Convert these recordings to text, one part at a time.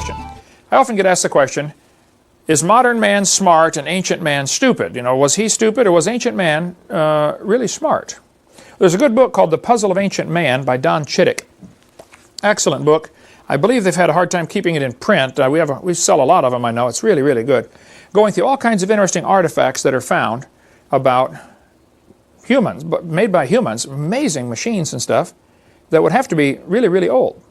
question. I often get asked the question, is modern man smart and ancient man stupid? You know, was he stupid or was ancient man really smart? There's a good book called The Puzzle of Ancient Man by Don Chittick. Excellent book. I believe they've had a hard time keeping it in print. We sell a lot of them, I know. It's really, really good. Going through all kinds of interesting artifacts that are found about humans, but made by humans, amazing machines and stuff that would have to be really, really old.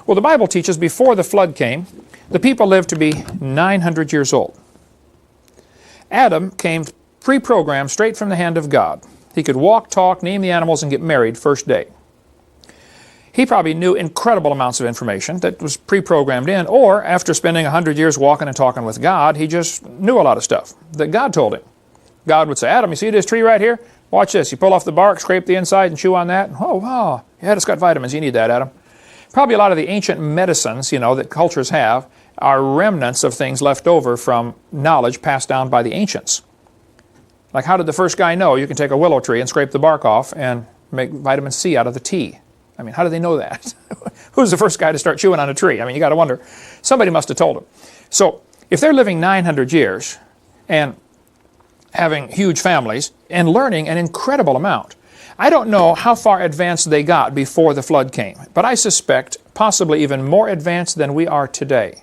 Well, the Bible teaches before the flood came, the people lived to be 900 years old. Adam came pre-programmed straight from the hand of God. He could walk, talk, name the animals, and get married first day. He probably knew incredible amounts of information that was pre-programmed in, or after spending 100 years walking and talking with God, he just knew a lot of stuff that God told him. God would say, Adam, you see this tree right here? Watch this. You pull off the bark, scrape the inside, and chew on that. Oh, wow. Yeah, it's got vitamins. You need that, Adam. Probably a lot of the ancient medicines, you know, that cultures have are remnants of things left over from knowledge passed down by the ancients. Like, how did the first guy know you can take a willow tree and scrape the bark off and make vitamin C out of the tea? I mean, how did they know that? Who's the first guy to start chewing on a tree? I mean, you got to wonder. Somebody must have told them. So, if they're living 900 years and having huge families and learning an incredible amount, I don't know how far advanced they got before the flood came, but I suspect possibly even more advanced than we are today.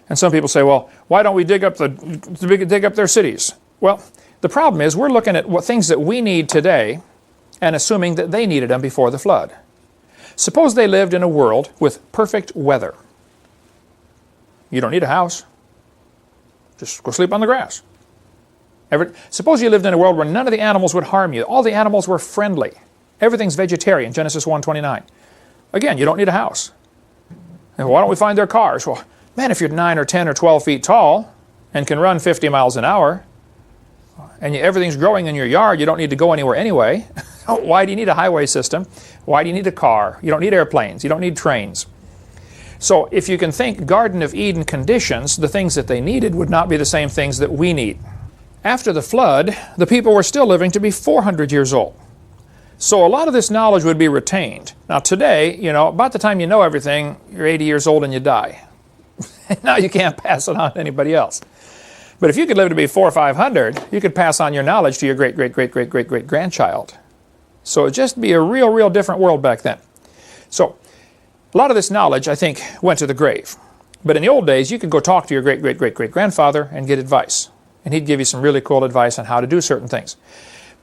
And some people say, well, why don't we dig up their cities? Well, the problem is we're looking at what things that we need today and assuming that they needed them before the flood. Suppose they lived in a world with perfect weather. You don't need a house. Just go sleep on the grass. Suppose you lived in a world where none of the animals would harm you. All the animals were friendly. Everything's vegetarian, Genesis 1:29. Again, you don't need a house. And why don't we find their cars? Well, man, if you're 9 or 10 or 12 feet tall and can run 50 miles an hour, and everything's growing in your yard, you don't need to go anywhere anyway. Why do you need a highway system? Why do you need a car? You don't need airplanes. You don't need trains. So if you can think Garden of Eden conditions, the things that they needed would not be the same things that we need. After the flood, the people were still living to be 400 years old. So a lot of this knowledge would be retained. Now today, you know, about the time you know everything, you're 80 years old and you die. Now you can't pass it on to anybody else. But if you could live to be 400 or 500, you could pass on your knowledge to your great-great-great-great-great-great-grandchild. So it'd just be a real, real different world back then. So a lot of this knowledge, I think, went to the grave. But in the old days, you could go talk to your great-great-great-great-grandfather and get advice. And he'd give you some really cool advice on how to do certain things.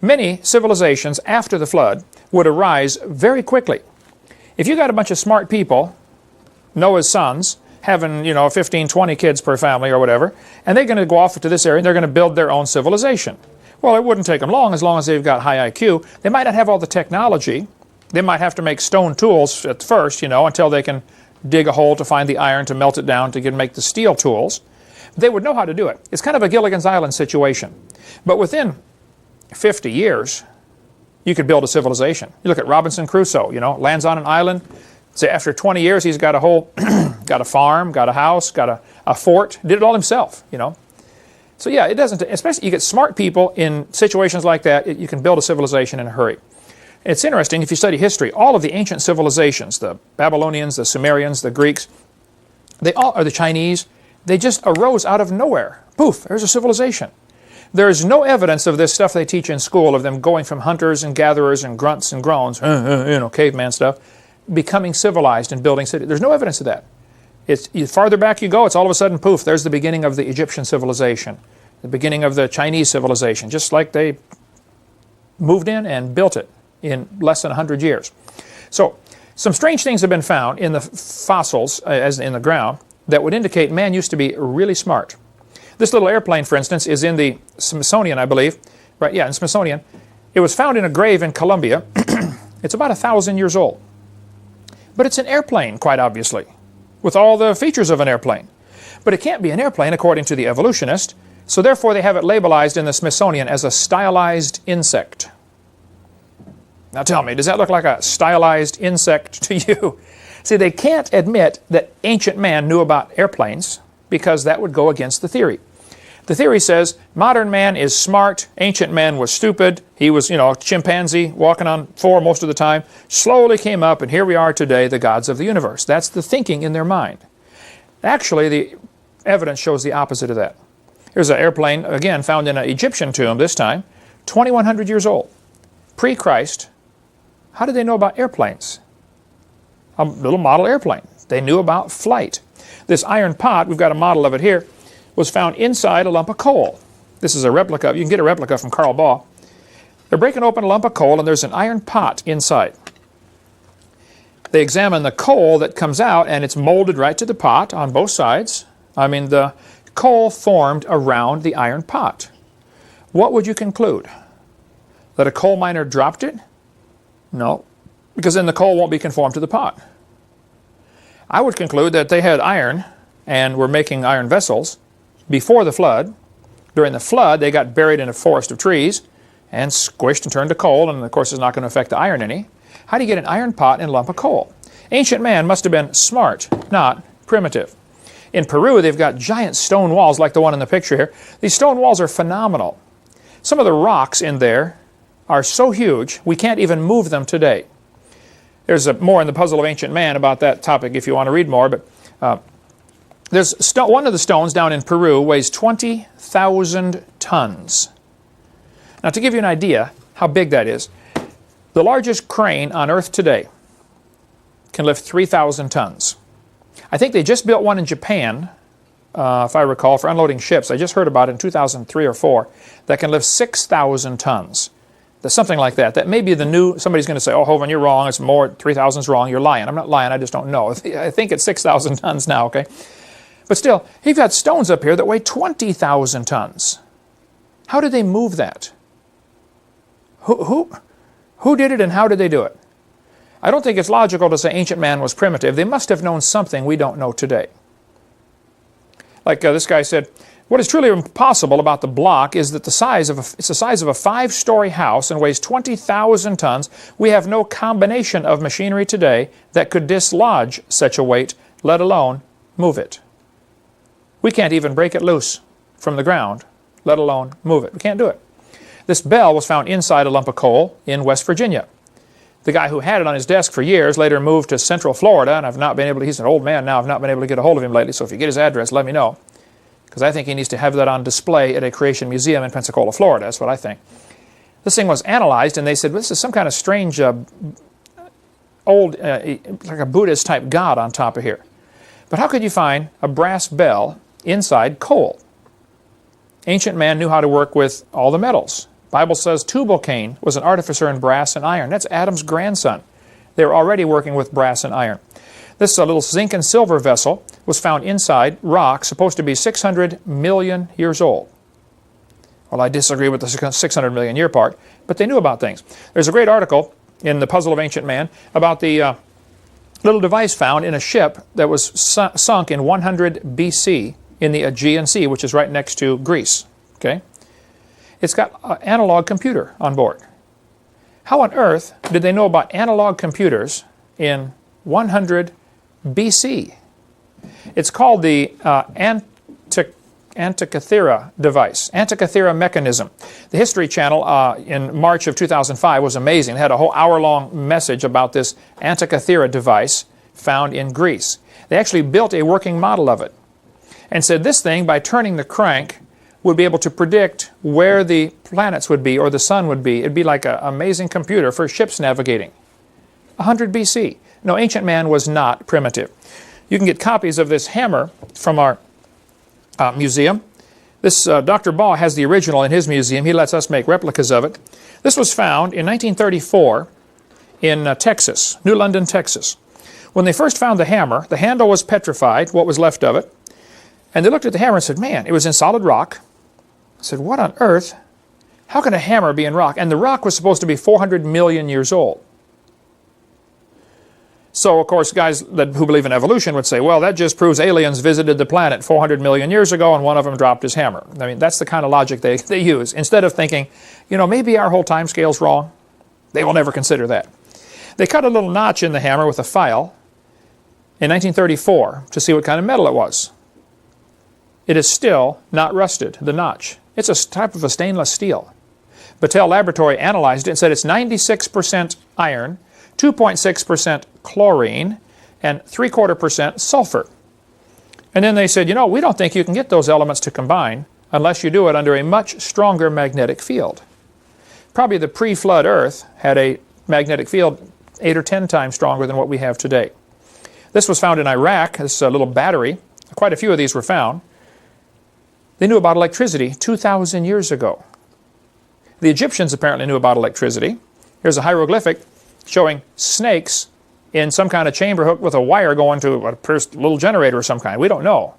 Many civilizations after the flood would arise very quickly. If you got a bunch of smart people, Noah's sons, having, 15, 20 kids per family or whatever, and they're going to go off to this area and they're going to build their own civilization. Well, it wouldn't take them long as they've got high IQ. They might not have all the technology. They might have to make stone tools at first, until they can dig a hole to find the iron to melt it down to make the steel tools. They would know how to do it. It's kind of a Gilligan's Island situation. But within 50 years, you could build a civilization. You look at Robinson Crusoe, lands on an island. Say after 20 years, he's got a whole, got a farm, got a house, got a fort, did it all himself, So yeah, it doesn't, especially you get smart people in situations like that, you can build a civilization in a hurry. It's interesting, if you study history, all of the ancient civilizations, the Babylonians, the Sumerians, the Greeks, or the Chinese, they just arose out of nowhere. Poof, there's a civilization. There's no evidence of this stuff they teach in school, of them going from hunters and gatherers and grunts and groans, caveman stuff, becoming civilized and building cities. There's no evidence of that. Farther back you go, it's all of a sudden, poof, there's the beginning of the Egyptian civilization, the beginning of the Chinese civilization, just like they moved in and built it in less than 100 years. So, some strange things have been found in the fossils, as in the ground, that would indicate man used to be really smart. This little airplane, for instance, is in the Smithsonian, I believe. Right? Yeah, in Smithsonian. It was found in a grave in Colombia. It's about 1,000 years old. But it's an airplane, quite obviously, with all the features of an airplane. But it can't be an airplane, according to the evolutionist, so therefore they have it labelized in the Smithsonian as a stylized insect. Now tell me, does that look like a stylized insect to you? See, they can't admit that ancient man knew about airplanes because that would go against the theory. The theory says modern man is smart, ancient man was stupid, he was, a chimpanzee walking on four most of the time, slowly came up, and here we are today, the gods of the universe. That's the thinking in their mind. Actually, the evidence shows the opposite of that. Here's an airplane, again, found in an Egyptian tomb this time, 2,100 years old, pre-Christ. How did they know about airplanes? A little model airplane. They knew about flight. This iron pot, we've got a model of it here, was found inside a lump of coal. This is a replica. You can get a replica from Carl Baugh. They're breaking open a lump of coal, and there's an iron pot inside. They examine the coal that comes out, and it's molded right to the pot on both sides. I mean, the coal formed around the iron pot. What would you conclude? That a coal miner dropped it? No, because then the coal won't be conformed to the pot. I would conclude that they had iron and were making iron vessels before the flood. During the flood, they got buried in a forest of trees and squished and turned to coal, and of course it's not going to affect the iron any. How do you get an iron pot in a lump of coal? Ancient man must have been smart, not primitive. In Peru, they've got giant stone walls like the one in the picture here. These stone walls are phenomenal. Some of the rocks in there are so huge, we can't even move them today. There's more in the Puzzle of Ancient Man about that topic if you want to read more, but there's one of the stones down in Peru weighs 20,000 tons. Now, to give you an idea how big that is, the largest crane on Earth today can lift 3,000 tons. I think they just built one in Japan, if I recall, for unloading ships. I just heard about it in 2003 or 4, that can lift 6,000 tons. Something like that. That may be the new, somebody's going to say, oh, Hovind, you're wrong, it's more, 3,000 is wrong, you're lying. I'm not lying, I just don't know. I think it's 6,000 tons now, okay? But still, you've got stones up here that weigh 20,000 tons. How did they move that? Who did it and how did they do it? I don't think it's logical to say ancient man was primitive. They must have known something we don't know today. Like this guy said, what is truly impossible about the block is that it's the size of a 5-story house and weighs 20,000 tons. We have no combination of machinery today that could dislodge such a weight, let alone move it. We can't even break it loose from the ground, let alone move it. We can't do it. This bell was found inside a lump of coal in West Virginia. The guy who had it on his desk for years later moved to Central Florida, and I've not been able to, he's an old man now, I've not been able to get a hold of him lately, so if you get his address, let me know. Because I think he needs to have that on display at a Creation Museum in Pensacola, Florida. That's what I think. This thing was analyzed, and they said, well, this is some kind of strange, old, like a Buddhist-type god on top of here. But how could you find a brass bell inside coal? Ancient man knew how to work with all the metals. The Bible says Tubal-Cain was an artificer in brass and iron. That's Adam's grandson. They were already working with brass and iron. This little zinc and silver vessel was found inside rock, supposed to be 600 million years old. Well, I disagree with the 600 million year part, but they knew about things. There's a great article in the Puzzle of Ancient Man about the little device found in a ship that was sunk in 100 BC in the Aegean Sea, which is right next to Greece. Okay? It's got an analog computer on board. How on earth did they know about analog computers in 100 BC? It's called the Antikythera device, Antikythera mechanism. The History Channel in March of 2005 was amazing. It had a whole hour-long message about this Antikythera device found in Greece. They actually built a working model of it and said this thing, by turning the crank, would be able to predict where the planets would be or the sun would be. It'd be like an amazing computer for ships navigating. 100 BC. No, ancient man was not primitive. You can get copies of this hammer from our museum. This Dr. Baugh has the original in his museum. He lets us make replicas of it. This was found in 1934 in Texas, New London, Texas. When they first found the hammer, the handle was petrified, what was left of it. And they looked at the hammer and said, man, it was in solid rock. I said, what on earth? How can a hammer be in rock? And the rock was supposed to be 400 million years old. So, of course, guys who believe in evolution would say, well, that just proves aliens visited the planet 400 million years ago and one of them dropped his hammer. I mean, that's the kind of logic they use. Instead of thinking, you know, maybe our whole time scale's wrong. They will never consider that. They cut a little notch in the hammer with a file in 1934 to see what kind of metal it was. It is still not rusted, the notch. It's a type of a stainless steel. Battelle Laboratory analyzed it and said it's 96% iron, 2.6% chlorine, and 0.75% sulfur. And then they said, you know, we don't think you can get those elements to combine unless you do it under a much stronger magnetic field. Probably the pre-flood Earth had a magnetic field 8 or 10 times stronger than what we have today. This was found in Iraq, this little battery. Quite a few of these were found. They knew about electricity 2,000 years ago. The Egyptians apparently knew about electricity. Here's a hieroglyphic showing snakes in some kind of chamber hooked with a wire going to a little generator of some kind. We don't know.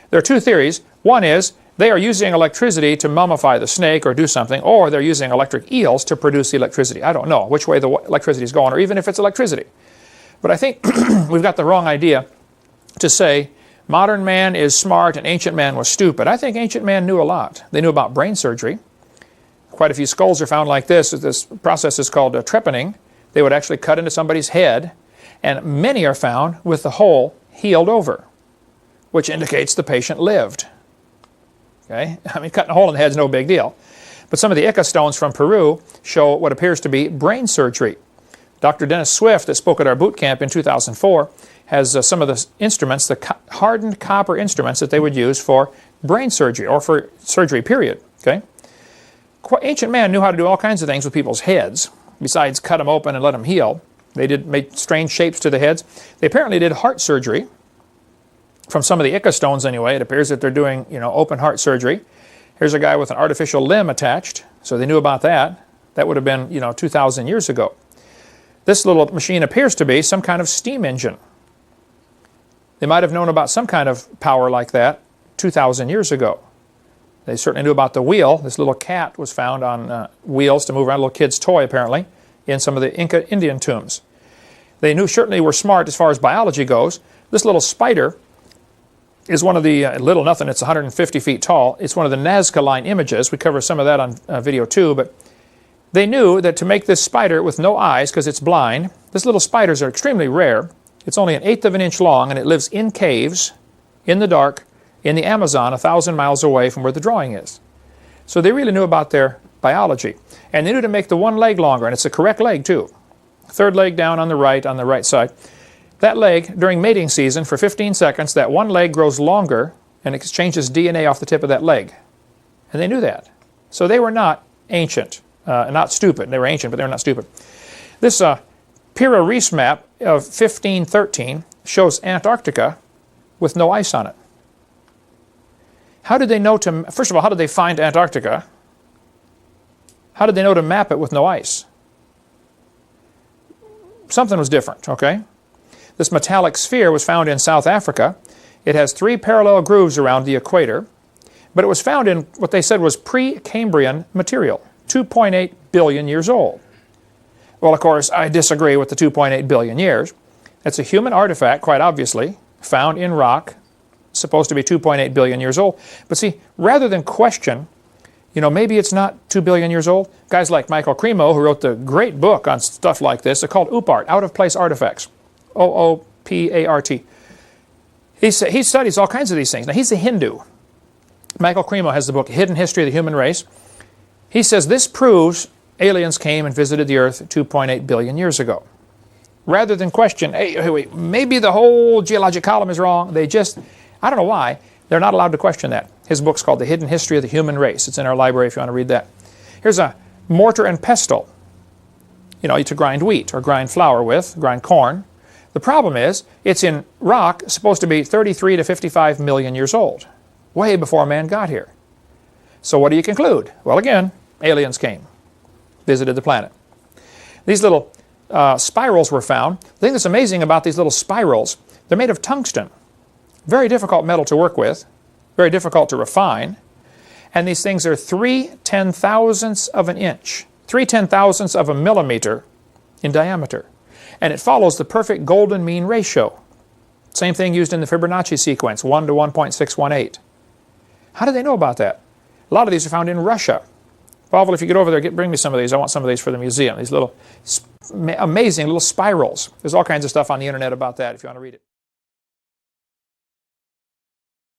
There are two theories. One is they are using electricity to mummify the snake or do something, or they're using electric eels to produce the electricity. I don't know which way the electricity is going, or even if it's electricity. But I think we've got the wrong idea to say modern man is smart and ancient man was stupid. I think ancient man knew a lot. They knew about brain surgery. Quite a few skulls are found like this. This process is called trepanning. They would actually cut into somebody's head, and many are found with the hole healed over, which indicates the patient lived. Okay? I mean, cutting a hole in the head is no big deal. But some of the Ica stones from Peru show what appears to be brain surgery. Dr. Dennis Swift, that spoke at our boot camp in 2004, has some of the instruments, the hardened copper instruments that they would use for brain surgery, or for surgery, period. Okay? Ancient man knew how to do all kinds of things with people's heads, besides cut them open and let them heal. They made strange shapes to the heads. They apparently did heart surgery. From some of the Ica stones anyway, it appears that they're doing, open heart surgery. Here's a guy with an artificial limb attached, so they knew about that. That would have been, 2,000 years ago. This little machine appears to be some kind of steam engine. They might have known about some kind of power like that 2,000 years ago. They certainly knew about the wheel. This little cat was found on wheels to move around, a little kid's toy apparently, in some of the Inca Indian tombs. They certainly were smart as far as biology goes. This little spider is one of the, little nothing, it's 150 feet tall. It's one of the Nazca Line images. We cover some of that on video too, but they knew that to make this spider with no eyes, because it's blind, these little spiders are extremely rare. It's only 1/8 of an inch long, and it lives in caves, in the dark, in the Amazon, 1,000 miles away from where the drawing is. So they really knew about their biology. And they knew to make the one leg longer, and it's the correct leg too. Third leg down on the right side. That leg, during mating season, for 15 seconds, that one leg grows longer and exchanges DNA off the tip of that leg. And they knew that. So they were not ancient, not stupid. They were ancient, but they were not stupid. This Pira Reis map of 1513 shows Antarctica with no ice on it. How did they know to, first of all, how did they find Antarctica? How did they know to map it with no ice? Something was different, okay? This metallic sphere was found in South Africa. It has 3 parallel grooves around the equator, but it was found in what they said was pre-Cambrian material, 2.8 billion years old. Well, of course, I disagree with the 2.8 billion years. It's a human artifact, quite obviously, found in rock, supposed to be 2.8 billion years old. But see, rather than question, maybe it's not 2 billion years old, guys like Michael Cremo, who wrote the great book on stuff like this, they're called OOPArt, Out-of-Place Artifacts. OOPART. He studies all kinds of these things. Now, he's a Hindu. Michael Cremo has the book Hidden History of the Human Race. He says this proves aliens came and visited the Earth 2.8 billion years ago. Rather than question, hey, wait, maybe the whole geologic column is wrong, they just, I don't know why, they're not allowed to question that. His book's called The Hidden History of the Human Race. It's in our library if you want to read that. Here's a mortar and pestle. To grind wheat or grind flour with, grind corn. The problem is, it's in rock, supposed to be 33 to 55 million years old, way before man got here. So what do you conclude? Well, again, aliens came, visited the planet. These little spirals were found. The thing that's amazing about these little spirals, they're made of tungsten. Very difficult metal to work with, very difficult to refine. And these things are 3/10,000ths of an inch, 3/10,000ths of a millimeter in diameter. And it follows the perfect golden mean ratio. Same thing used in the Fibonacci sequence, 1 to 1.618. How do they know about that? A lot of these are found in Russia. Pavel, if you get over there, bring me some of these. I want some of these for the museum. These little amazing little spirals. There's all kinds of stuff on the internet about that if you want to read it.